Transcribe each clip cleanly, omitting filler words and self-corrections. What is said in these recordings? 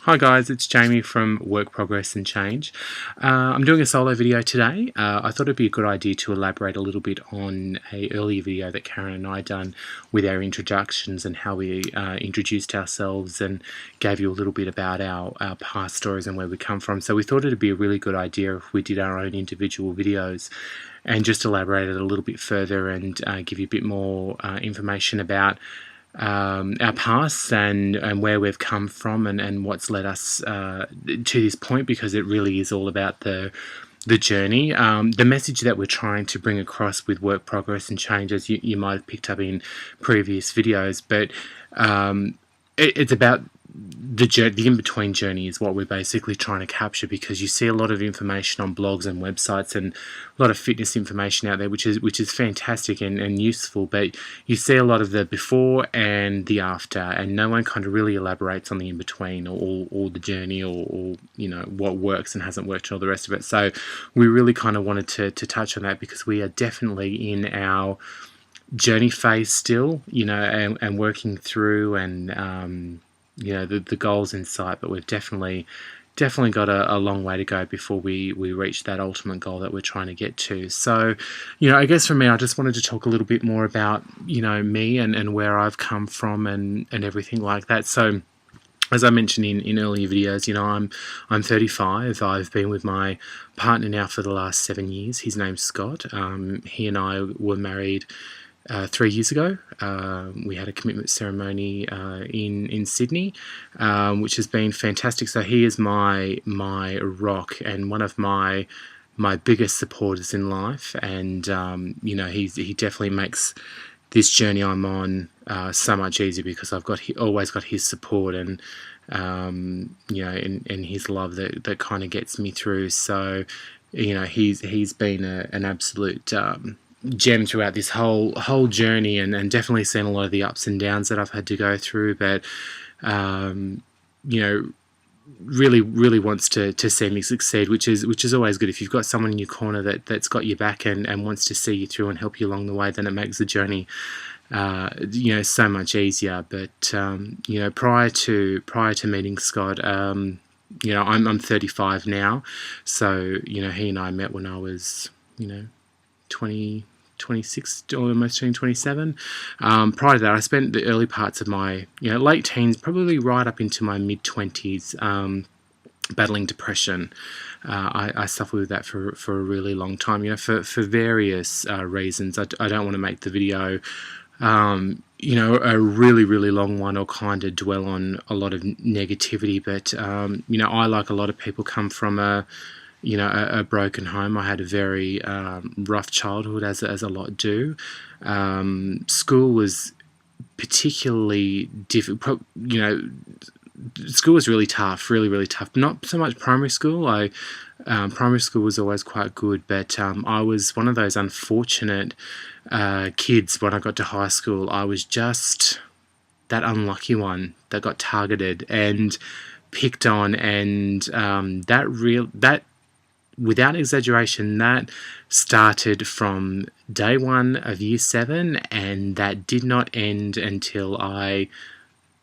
Hi guys, it's Jamie from Work Progress and Change. I'm doing a solo video today. I thought it'd be a good idea to elaborate a little bit on an earlier video that Karen and I done with our introductions and how we introduced ourselves and gave you a little bit about our past stories and where we come from. So we thought it'd be a really good idea if we did our own individual videos and just elaborated a little bit further and give you a bit more information about our past and where we've come from and what's led us to this point, because it really is all about the journey. The message that we're trying to bring across with Work Progress and Change, as you might have picked up in previous videos, but it's about the in-between journey is what we're basically trying to capture, because you see a lot of information on blogs and websites and a lot of fitness information out there, which is fantastic and useful, but you see a lot of the before and the after, and no one kind of really elaborates on the in-between or the journey or you know what works and hasn't worked and all the rest of it. So we really kind of wanted to touch on that, because we are definitely in our journey phase still, you know, and working through and you know, the goals in sight, but we've definitely got a long way to go before we reach that ultimate goal that we're trying to get to. So, you know, I guess for me, I just wanted to talk a little bit more about, you know, me and where I've come from and everything like that. So, as I mentioned in earlier videos, you know, I'm 35. I've been with my partner now for the last 7 years. His name's Scott. He and I were married 3 years ago. We had a commitment ceremony in Sydney, which has been fantastic. So he is my rock and one of my biggest supporters in life, and you know, he definitely makes this journey I'm on so much easier, because I've always got his support and you know, and his love that kind of gets me through. So, you know, he's been an absolute gem throughout this whole journey, and definitely seen a lot of the ups and downs that I've had to go through, but you know, really wants to see me succeed, which is always good. If you've got someone in your corner that's got your back and wants to see you through and help you along the way, then it makes the journey you know, so much easier. But you know, prior to meeting Scott, you know, I'm 35 now, so you know, he and I met when I was, you know, 26, almost turning 27. Prior to that, I spent the early parts of my, you know, late teens, probably right up into my mid-20s, battling depression. I suffered with that for a really long time, you know, for various reasons. I don't want to make the video you know, a really long one, or kind of dwell on a lot of negativity, but you know, I, like a lot of people, come from a broken home. I had a very rough childhood, as a lot do. School was particularly difficult. You know, school was really tough, really tough. Not so much primary school. Primary school was always quite good, but I was one of those unfortunate kids. When I got to high school, I was just that unlucky one that got targeted and picked on, and that without exaggeration, that started from day one of year 7, and that did not end until I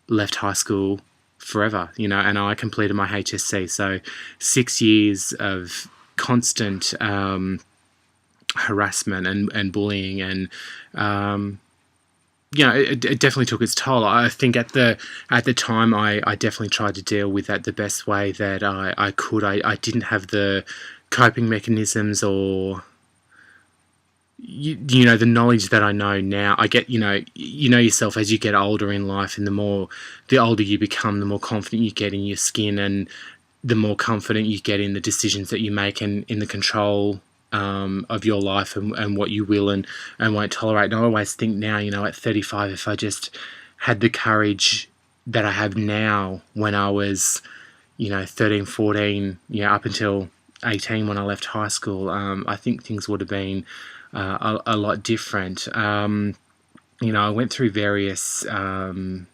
left high school forever, you know, and I completed my HSC. So 6 years of constant harassment and bullying, and you know, it definitely took its toll. I think at the time, I definitely tried to deal with that the best way that I could. I didn't have the coping mechanisms, or you know, the knowledge that I know now. I get, you know yourself as you get older in life, and the older you become, the more confident you get in your skin, and the more confident you get in the decisions that you make, and in the control of your life, and what you will and won't tolerate. And I always think now, you know, at 35, if I just had the courage that I have now when I was, you know, 13, 14, you know, up until 18 when I left high school, I think things would have been a lot different. You know, I went through various things,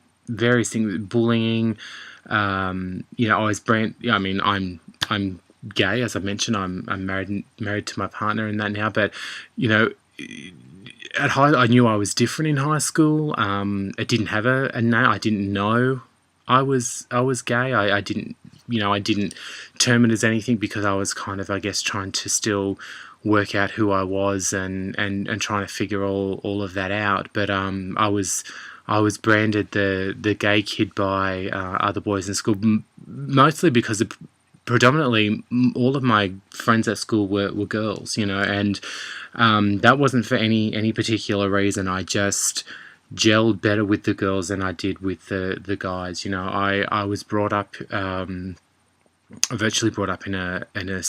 bullying. You know, I was I mean, I'm gay, as I mentioned. I'm married to my partner and that now. But you know, I knew I was different in high school. I didn't have a name. I didn't know I was gay. I didn't, I didn't term it as anything because I was kind of, I guess, trying to still work out who I was and trying to figure all of that out. But I was branded the gay kid by other boys in school, mostly because predominantly all of my friends at school were girls, and that wasn't for any particular reason. I just gelled better with the girls than I did with the guys. I was brought up, virtually brought up in a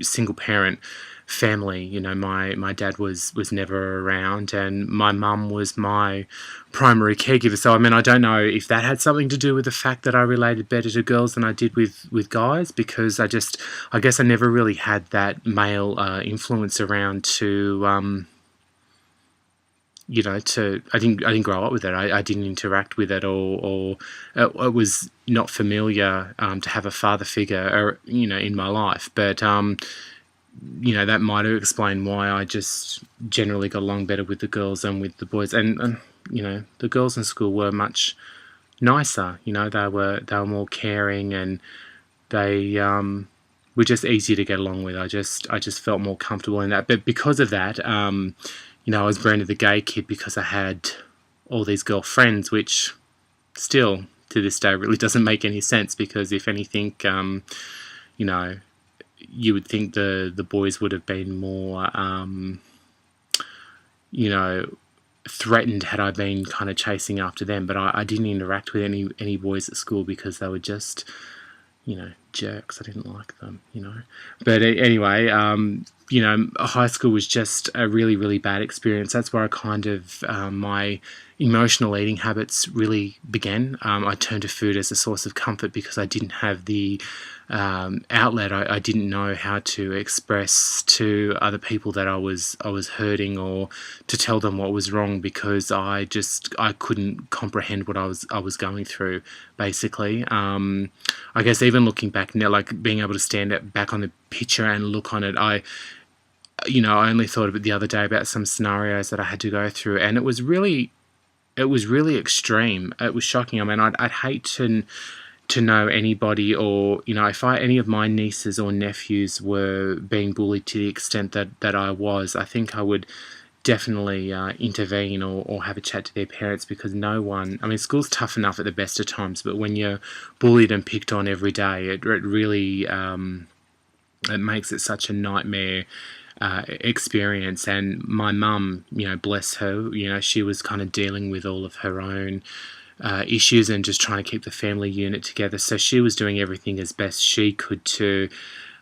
single parent family. My dad was never around, and my mum was my primary caregiver. So I mean, I don't know if that had something to do with the fact that I related better to girls than I did with guys, because I guess I never really had that male influence around to I didn't grow up with it. I didn't interact with it, or it was not familiar to have a father figure, in my life. But that might have explained why I just generally got along better with the girls than with the boys. And the girls in school were much nicer. They were more caring, and they were just easier to get along with. I just felt more comfortable in that. But because of that, I was branded the gay kid because I had all these girlfriends, which still to this day really doesn't make any sense, because if anything, you would think the boys would have been more, threatened had I been kind of chasing after them. But I didn't interact with any boys at school because they were just, jerks. I didn't like them, But anyway, high school was just a really, really bad experience. That's where I kind of, my emotional eating habits really began. I turned to food as a source of comfort because I didn't have the outlet. I didn't know how to express to other people that I was hurting, or to tell them what was wrong, because I couldn't comprehend what I was going through, basically. I guess even looking back now, like being able to stand back on the picture and look on it, I only thought of it the other day about some scenarios that I had to go through, and it was really extreme. It was shocking. I mean, I'd hate to know anybody, or if any of my nieces or nephews were being bullied to the extent that I was, I think I would definitely intervene, or have a chat to their parents, because no one, I mean, school's tough enough at the best of times, but when you're bullied and picked on every day, it really it makes it such a nightmare experience. And my mum, bless her, she was kind of dealing with all of her own issues and just trying to keep the family unit together. So she was doing everything as best she could to,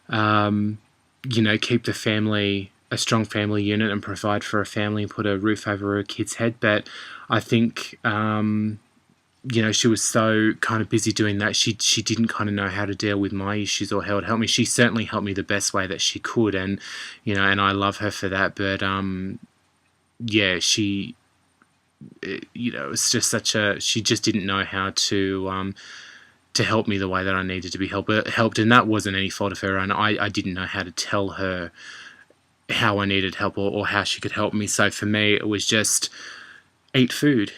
keep the family, a strong family unit, and provide for a family and put a roof over her kid's head. But I think, she was so kind of busy doing that, she didn't kind of know how to deal with my issues or how to help me. She certainly helped me the best way that she could, and and I love her for that. But she, it's just she just didn't know how to help me the way that I needed to be helped, and that wasn't any fault of her own. I didn't know how to tell her how I needed help, or how she could help me. So for me, it was just eat food,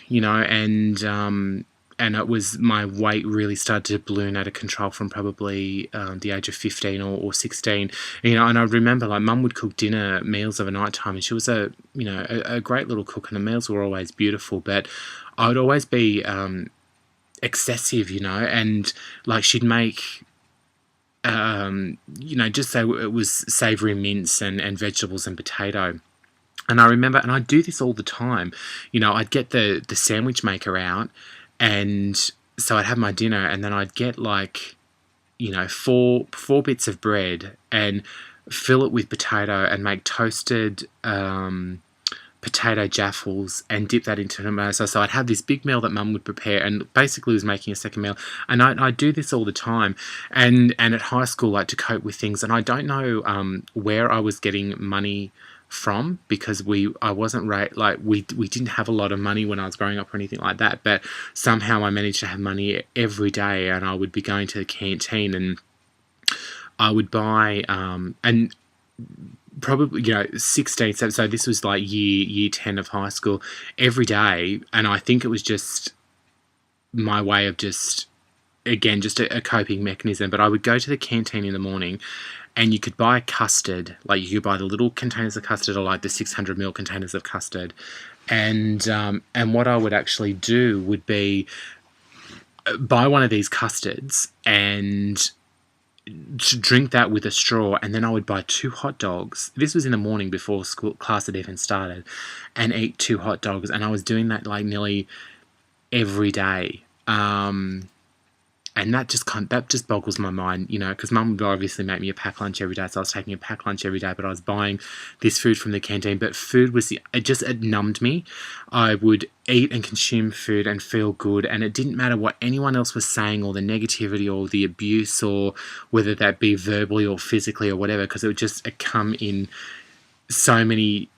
and it was, my weight really started to balloon out of control from probably the age of 15 or 16. And I remember, like, Mum would cook dinner meals of a night time, and she was a great little cook, and the meals were always beautiful, but I would always be excessive, and like she'd make just say it was savoury mince and vegetables and potato. And I remember, and I'd do this all the time, I'd get the sandwich maker out, and so I'd have my dinner, and then I'd get like, four bits of bread and fill it with potato and make toasted potato jaffles and dip that into tomato sauce. So I'd have this big meal that Mum would prepare, and basically was making a second meal. And I do this all the time, and at high school, like, to cope with things. And I don't know where I was getting money from, because I wasn't we didn't have a lot of money when I was growing up or anything like that, but somehow I managed to have money every day, and I would be going to the canteen, and I would buy and probably 16, so this was like year 10 of high school, every day. And I think it was just my way of just again, just a coping mechanism, but I would go to the canteen in the morning and you could buy custard, like you could buy the little containers of custard or like the 600 ml containers of custard. And what I would actually do would be buy one of these custards and drink that with a straw, and then I would buy 2 hot dogs. This was in the morning before school class had even started, and eat 2 hot dogs. And I was doing that like nearly every day. And that just boggles my mind, you know, because Mum would obviously make me a packed lunch every day, so I was taking a packed lunch every day, but I was buying this food from the canteen. But food was it numbed me. I would eat and consume food and feel good, and it didn't matter what anyone else was saying, or the negativity, or the abuse, or whether that be verbally or physically or whatever, because it would just come in so many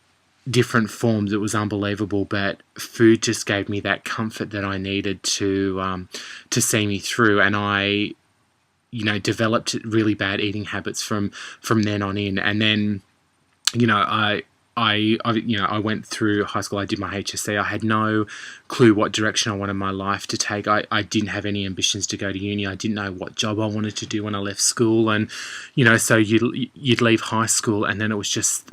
different forms. It was unbelievable, but food just gave me that comfort that I needed to see me through. And I, you know, developed really bad eating habits from then on in. And then, you know, I went through high school. I did my HSC. I had no clue what direction I wanted my life to take. I didn't have any ambitions to go to uni. I didn't know what job I wanted to do when I left school. And, you know, so you'd leave high school, and then it was just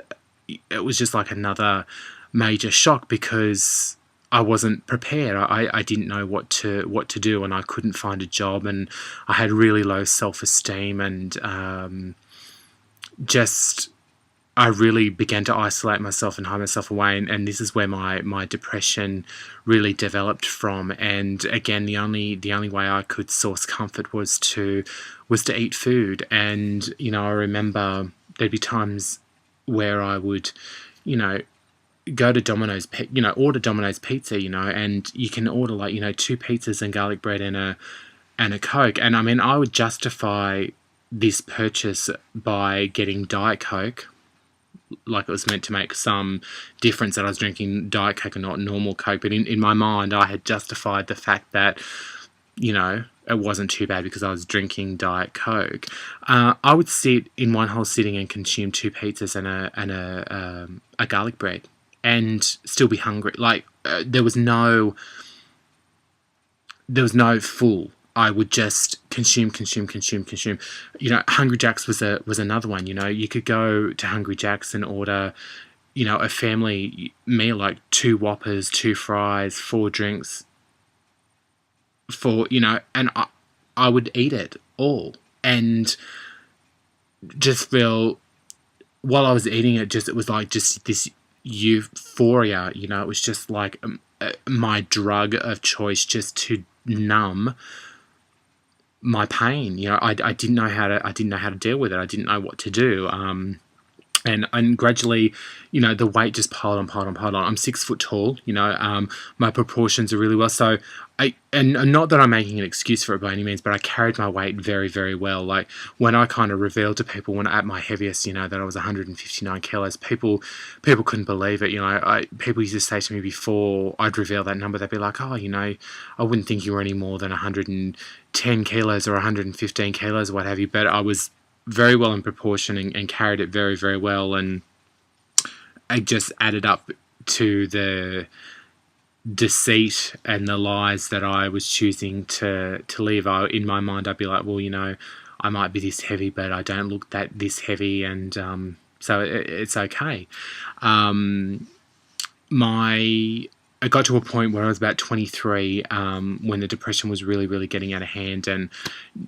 like another major shock, because I wasn't prepared. I didn't know what to do, and I couldn't find a job, and I had really low self-esteem, and I really began to isolate myself and hide myself away, and this is where my depression really developed from. And again, the only way I could source comfort was to eat food. And, you know, I remember there'd be times where I would, you know, go to Domino's, you know, order Domino's pizza, you know, and you can order like, you know, 2 pizzas and garlic bread and a Coke. And I mean, I would justify this purchase by getting Diet Coke, like it was meant to make some difference that I was drinking Diet Coke and not normal Coke. But in my mind, I had justified the fact that, you know, it wasn't too bad because I was drinking Diet Coke. I would sit in one whole sitting and consume 2 pizzas and a garlic bread, and still be hungry. Like there was no full. I would just consume. You know, Hungry Jack's was another one. You know, you could go to Hungry Jack's and order, you know, a family meal, like 2 Whoppers, 2 fries, 4 drinks, you know, and I would eat it all, and just feel, while I was eating it, it was like just this euphoria, you know. It was just like my drug of choice, just to numb my pain. You know, I didn't know how to deal with it. I didn't know what to do. And gradually, you know, the weight just piled on. I'm 6 foot tall, you know, my proportions are really well. So and not that I'm making an excuse for it by any means, but I carried my weight very, very well. Like when I kind of revealed to people when at my heaviest, you know, that I was 159 kilos, people couldn't believe it. You know, people used to say to me before I'd reveal that number, they'd be like, oh, you know, I wouldn't think you were any more than 110 kilos or 115 kilos or what have you. But I was very well in proportion and carried it very, very well. And I just added up to the deceit and the lies that I was choosing to live. In my mind, I'd be like, well, you know, I might be this heavy, but I don't look this heavy, and so it's okay. I got to a point where I was about 23, when the depression was really, really getting out of hand, and,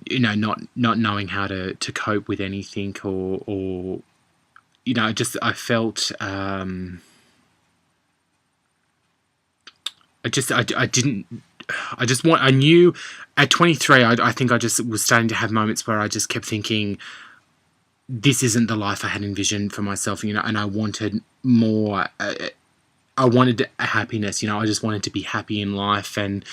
you know, not knowing how to cope with anything, or you know, I felt I knew at 23, I think I just was starting to have moments where I just kept thinking, this isn't the life I had envisioned for myself, you know, and I wanted more. I wanted happiness, you know. I just wanted to be happy in life and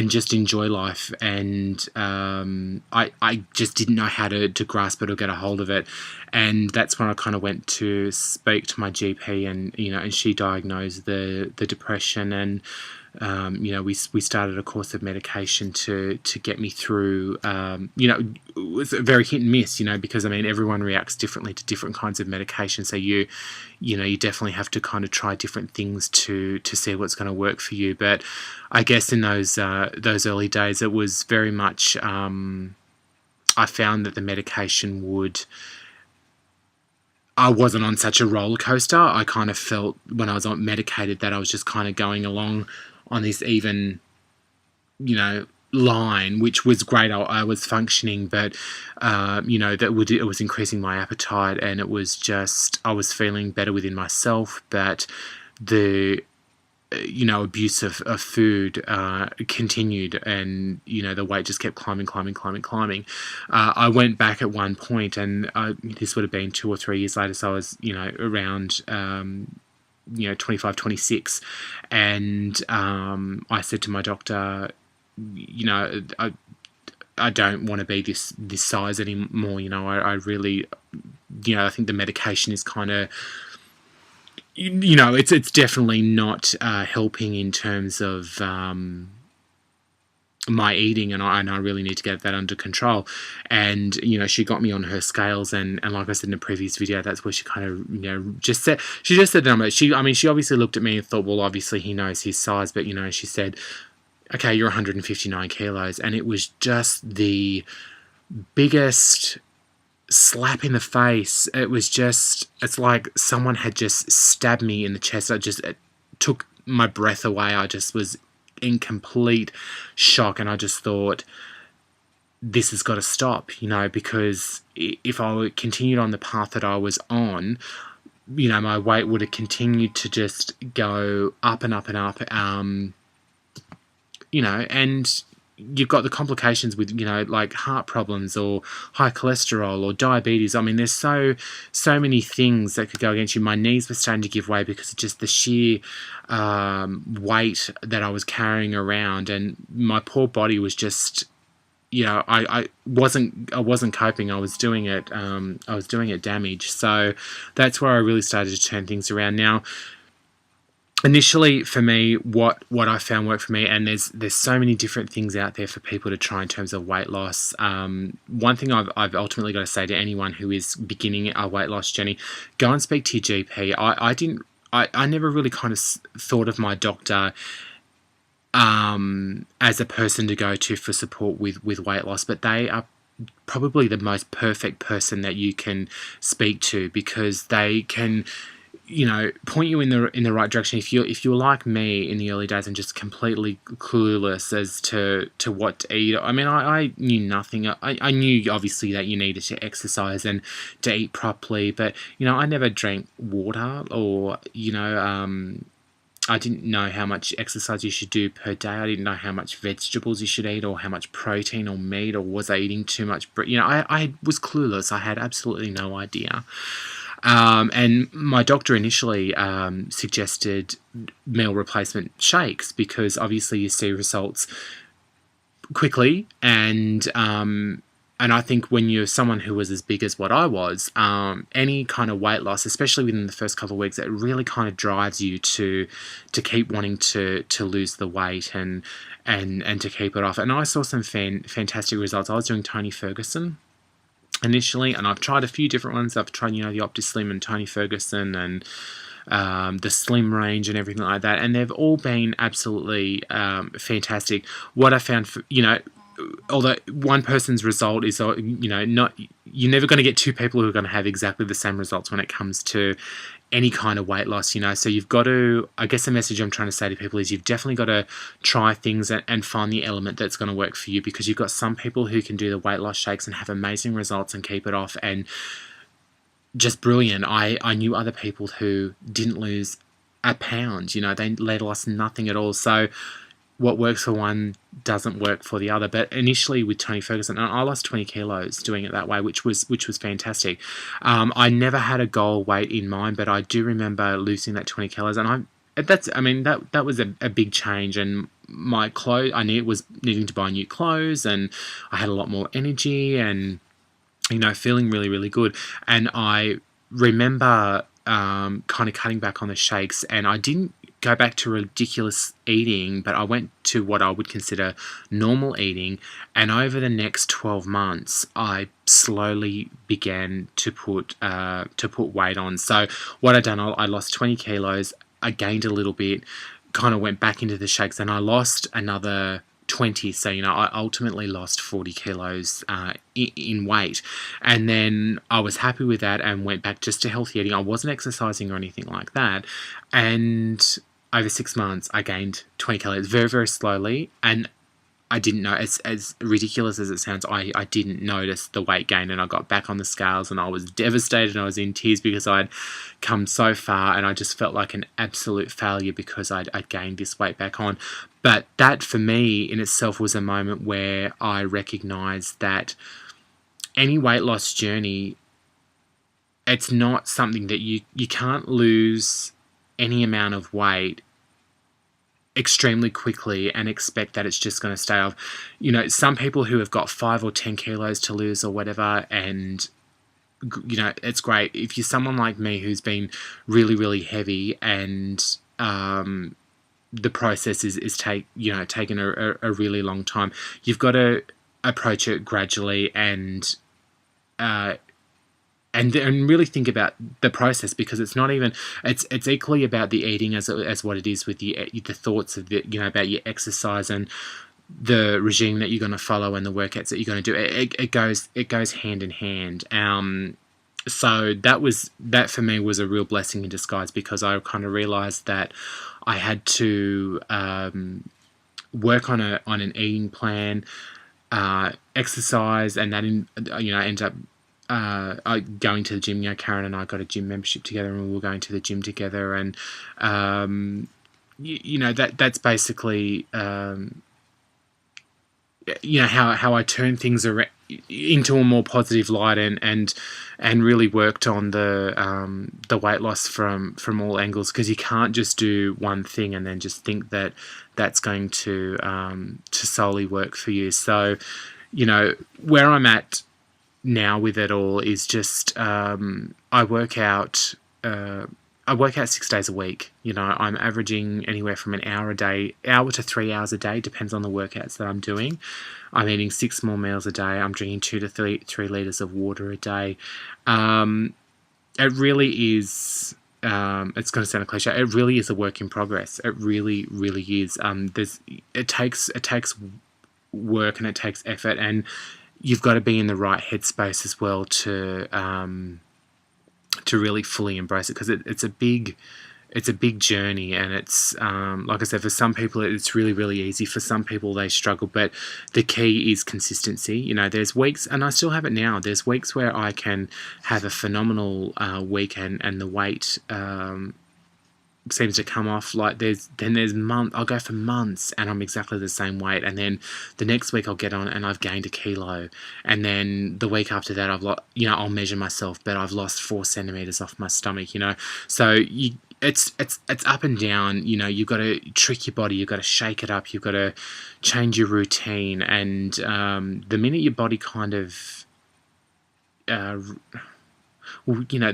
just enjoy life, and I just didn't know how to grasp it or get a hold of it. And that's when I kind of went to speak to my GP, and, you know, and she diagnosed the depression, and we started a course of medication to get me through. It was a very hit and miss, because everyone reacts differently to different kinds of medication. So you definitely have to kind of try different things to see what's going to work for you. But I guess in those early days, it was very much. I found that the medication I wasn't on such a roller coaster. I kind of felt when I was on medicated that I was just kind of going along on this even, line, which was great. I was functioning, but it was increasing my appetite, and it was just I was feeling better within myself, but the abuse of food continued, and the weight just kept climbing. I went back at one point, and this would have been 2 or 3 years later, so I was around 25, 26, and I said to my doctor, I don't want to be this size anymore. I really, I think the medication is kind of, it's definitely not helping in terms of my eating, and I really need to get that under control. And she got me on her scales, and like I said in a previous video, that's where she kind of just said the number. She obviously looked at me and thought, well, obviously he knows his size, but she said, okay, you're 159 kilos, and it was just the biggest slap in the face. It's like someone had just stabbed me in the chest. It took my breath away. I just was in complete shock, and I just thought, this has got to stop, because if I continued on the path that I was on, my weight would have continued to just go up and up and up, and you've got the complications with, like heart problems or high cholesterol or diabetes. There's so many things that could go against you. My knees were starting to give way because of just the sheer weight that I was carrying around, and my poor body was just, I wasn't coping. I was doing it. I was doing it damage. So that's where I really started to turn things around. Now, initially, for me, what I found worked for me, and there's so many different things out there for people to try in terms of weight loss. One thing I've ultimately got to say to anyone who is beginning a weight loss journey, go and speak to your GP. I never really kind of thought of my doctor as a person to go to for support with weight loss, but they are probably the most perfect person that you can speak to, because they can point you in the right direction. If you're like me in the early days and just completely clueless as to what to eat. I knew nothing. I knew obviously that you needed to exercise and to eat properly, but I never drank water, or I didn't know how much exercise you should do per day. I didn't know how much vegetables you should eat, or how much protein or meat, or was I eating too much I was clueless. I had absolutely no idea. And my doctor initially suggested meal replacement shakes, because obviously you see results quickly, and I think when you're someone who was as big as what I was, any kind of weight loss, especially within the first couple of weeks, it really kind of drives you to keep wanting to lose the weight and to keep it off. And I saw some fantastic results. I was doing Tony Ferguson initially, and I've tried a few different ones. I've tried, the OptiSlim and Tony Ferguson, and the Slim range and everything like that, and they've all been absolutely fantastic. What I found, although one person's result is, not, you're never going to get two people who are going to have exactly the same results when it comes to any kind of weight loss, so you've got to, I guess the message I'm trying to say to people is, you've definitely got to try things and find the element that's going to work for you, because you've got some people who can do the weight loss shakes and have amazing results and keep it off, and just brilliant. I knew other people who didn't lose a pound, they lost nothing at all. So what works for one doesn't work for the other. But initially with Tony Ferguson, I lost 20 kilos doing it that way, which was fantastic. I never had a goal weight in mind, but I do remember losing that 20 kilos, and that was a big change. And my clothes, I was needing to buy new clothes, and I had a lot more energy, and feeling really, really good. And I remember kind of cutting back on the shakes, and I didn't go back to ridiculous eating, but I went to what I would consider normal eating. And over the next 12 months, I slowly began to put weight on. So what I done, I lost 20 kilos. I gained a little bit, kind of went back into the shakes, and I lost another 20. So, I ultimately lost 40 kilos in weight. And then I was happy with that and went back just to healthy eating. I wasn't exercising or anything like that. And over 6 months, I gained 20 kilos very, very slowly. And I didn't know, as ridiculous as it sounds, I didn't notice the weight gain, and I got back on the scales and I was devastated and I was in tears because I'd come so far and I just felt like an absolute failure because I'd gained this weight back on. But that for me in itself was a moment where I recognised that any weight loss journey, it's not something that you can't lose any amount of weight extremely quickly and expect that it's just going to stay off. Some people who have got 5 or 10 kilos to lose or whatever, and it's great. If you're someone like me who's been really, really heavy, and the process is taken a really long time, you've got to approach it gradually and really think about the process, because it's not even, it's equally about the eating as what it is with the thoughts of about your exercise and the regime that you're going to follow and the workouts that you're going to do. It goes hand in hand. So that for me was a real blessing in disguise, because I kind of realized that I had to work on an eating plan, exercise, and that ended up going to the gym. Karen and I got a gym membership together, and we were going to the gym together, and that's basically how I turned things around into a more positive light, and really worked on the weight loss from all angles, because you can't just do one thing and then just think that that's going to solely work for you. So where I'm at now with it all is just I work out 6 days a week. I'm averaging anywhere from an hour to 3 hours a day, depends on the workouts that I'm doing. I'm eating 6 small meals a day. I'm drinking 2 to 3 litres of water a day. It really is, it's going to sound a cliche, it really is a work in progress. It really, really is. It takes work and it takes effort, and you've got to be in the right headspace as well to really fully embrace it, because it's a big journey, and it's like I said, for some people it's really, really easy. For some people they struggle, but the key is consistency. There's weeks, and I still have it now, there's weeks where I can have a phenomenal week, and the weight seems to come off. Like there's months, I'll go for months and I'm exactly the same weight, and then the next week I'll get on and I've gained a kilo, and then the week after that I'll measure myself, but I've lost 4 centimeters off my stomach. So it's up and down. You've got to trick your body, you've got to shake it up, you've got to change your routine, and the minute your body kind of the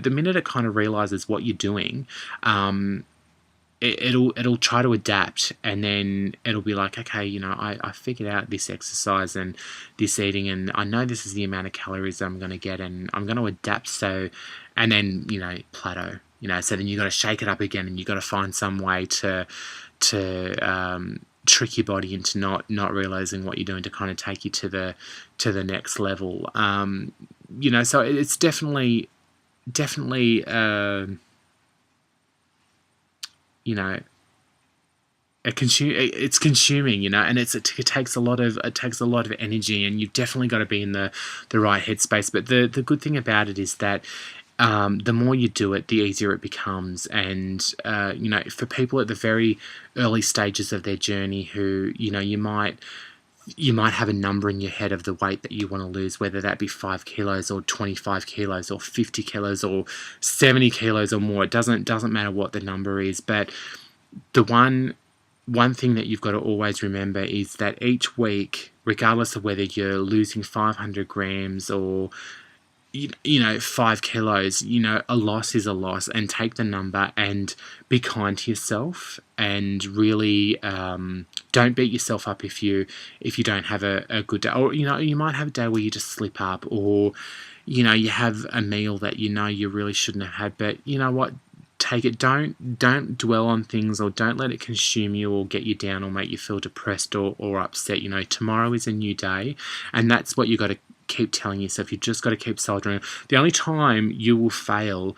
minute it kind of realizes what you're doing, it'll try to adapt, and then it'll be like, okay, I figured out this exercise and this eating, and I know this is the amount of calories I'm going to get, and I'm going to adapt. So, and then plateau. So then you got to shake it up again, and you got to find some way to trick your body into not realizing what you're doing, to kind of take you to the next level. So it's definitely. It's consuming, and it takes a lot of energy, and you've definitely got to be in the right headspace. But the good thing about it is that the more you do it, the easier it becomes. And for people at the very early stages of their journey, who you might have a number in your head of the weight that you want to lose, whether that be 5 kilos or 25 kilos or 50 kilos or 70 kilos or more. It doesn't matter what the number is, but the one thing that you've got to always remember is that each week, regardless of whether you're losing 500 grams or 5 kilos, a loss is a loss, and take the number and be kind to yourself, and really don't beat yourself up if you don't have a good day, or you might have a day where you just slip up, or you have a meal that you really shouldn't have had, but you know what, take it. Don't dwell on things, or don't let it consume you or get you down or make you feel depressed or upset. Tomorrow is a new day, and that's what you got to keep telling yourself. You just got to keep soldiering. The only time you will fail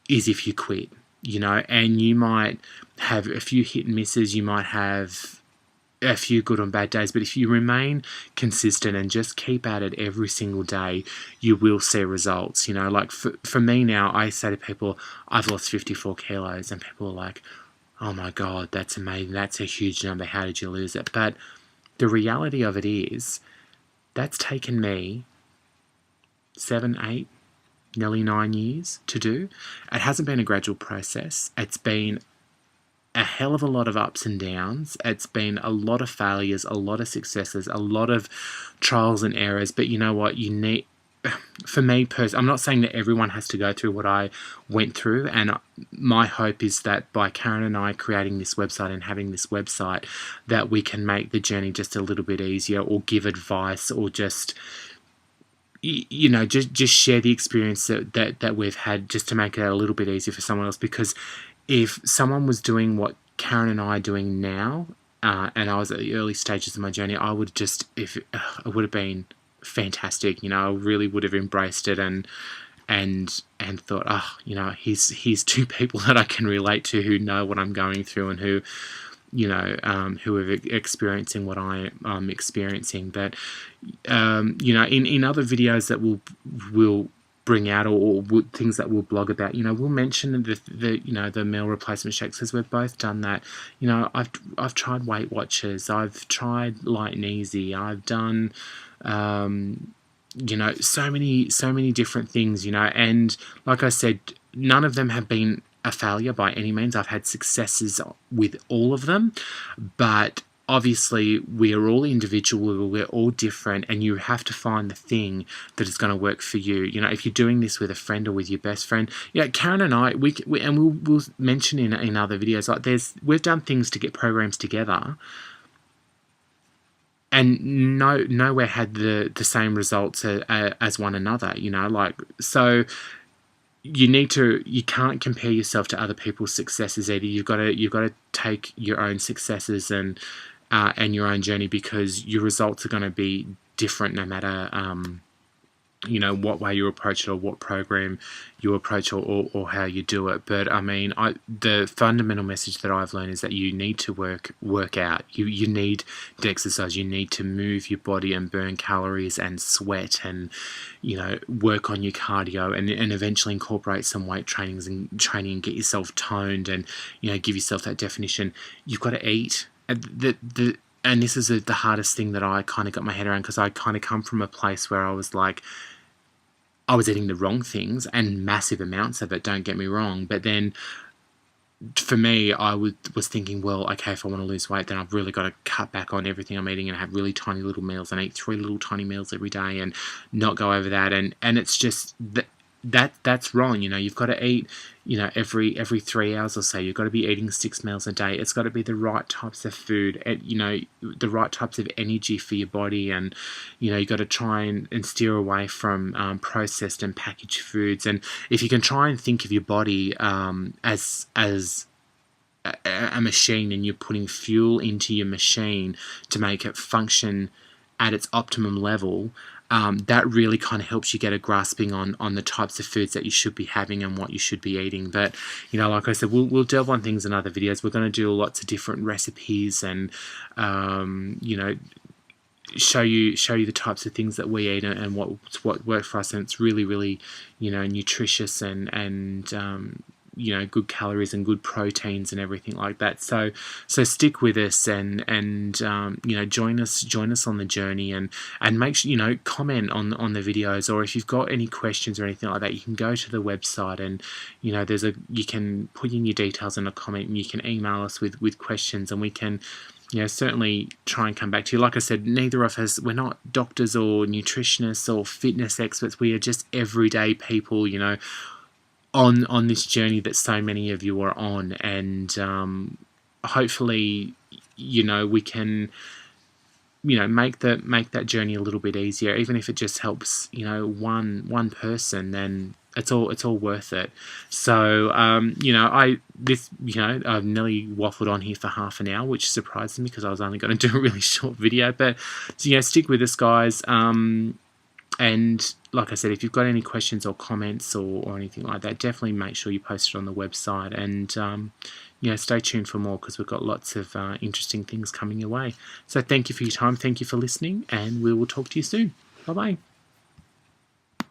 is if you quit, and you might have a few hit and misses, you might have a few good and bad days, but if you remain consistent and just keep at it every single day, you will see results. Like for me now, I say to people, I've lost 54 kilos, and people are like, oh my God, that's amazing, that's a huge number, how did you lose it? But the reality of it is, that's taken me 7, 8, nearly 9 years to do. It hasn't been a gradual process. It's been a hell of a lot of ups and downs. It's been a lot of failures, a lot of successes, a lot of trials and errors. But you know what? You need, for me personally, I'm not saying that everyone has to go through what I went through, and my hope is that by Karen and I creating this website and having this website, that we can make the journey just a little bit easier, or give advice, or just just share the experience that we've had, just to make it a little bit easier for someone else. Because if someone was doing what Karen and I are doing now, and I was at the early stages of my journey, I would it would have been fantastic. I really would have embraced it and thought, here's two people that I can relate to, who know what I'm going through, and who who are experiencing what I'm experiencing. But in other videos that we'll bring out, or things that we'll blog about, we'll mention the meal replacement shakes, because we've both done that. I've tried Weight Watchers, I've tried Light and Easy, I've done so many different things, and like I said, none of them have been a failure by any means. I've had successes with all of them, but obviously we are all individual, we're all different, and you have to find the thing that is going to work for you. If you're doing this with a friend or with your best friend, Karen and I, we'll mention in other videos, like we've done things to get programs together, and nowhere had the same results as one another. So you can't compare yourself to other people's successes either. You've got to take your own successes and your own journey, because your results are going to be different no matter what way you approach it, or what program you approach, or how you do it. But I mean, the fundamental message that I've learned is that you need to work out. You need to exercise. You need to move your body and burn calories and sweat, and work on your cardio, and eventually incorporate some weight training and get yourself toned, and give yourself that definition. You've got to eat. And this is the hardest thing that I kind of got my head around, because I kind of come from a place where I was like, I was eating the wrong things, and massive amounts of it, don't get me wrong. But then for me, I was thinking, well, okay, if I want to lose weight, then I've really got to cut back on everything I'm eating, and have really tiny little meals, and eat 3 little tiny meals every day, and not go over that. And it's just that's wrong. You've got to eat, every 3 hours or so. You've got to be eating 6 meals a day. It's got to be the right types of food, and the right types of energy for your body. And you've got to try and steer away from processed and packaged foods. And if you can try and think of your body as a machine, and you're putting fuel into your machine to make it function at its optimum level, that really kind of helps you get a grasping on the types of foods that you should be having and what you should be eating. But like I said, we'll delve on things in other videos. We're going to do lots of different recipes, and show you the types of things that we eat, and what worked for us. And it's really, really nutritious, and good calories and good proteins and everything like that. So stick with us, and join us on the journey, and make sure comment on the videos, or if you've got any questions or anything like that, you can go to the website, and you can put in your details in a comment, and you can email us with questions, and we can certainly try and come back to you. Like I said, neither of us, we're not doctors or nutritionists or fitness experts. We are just everyday people, on this journey that so many of you are on. And hopefully, we can, make that journey a little bit easier. Even if it just helps, one person, then it's all worth it. So I've nearly waffled on here for half an hour, which surprised me because I was only going to do a really short video. But so, stick with us, guys. And like I said, if you've got any questions or comments or anything like that, definitely make sure you post it on the website. And stay tuned for more, because we've got lots of interesting things coming your way. So thank you for your time. Thank you for listening, and we will talk to you soon. Bye-bye.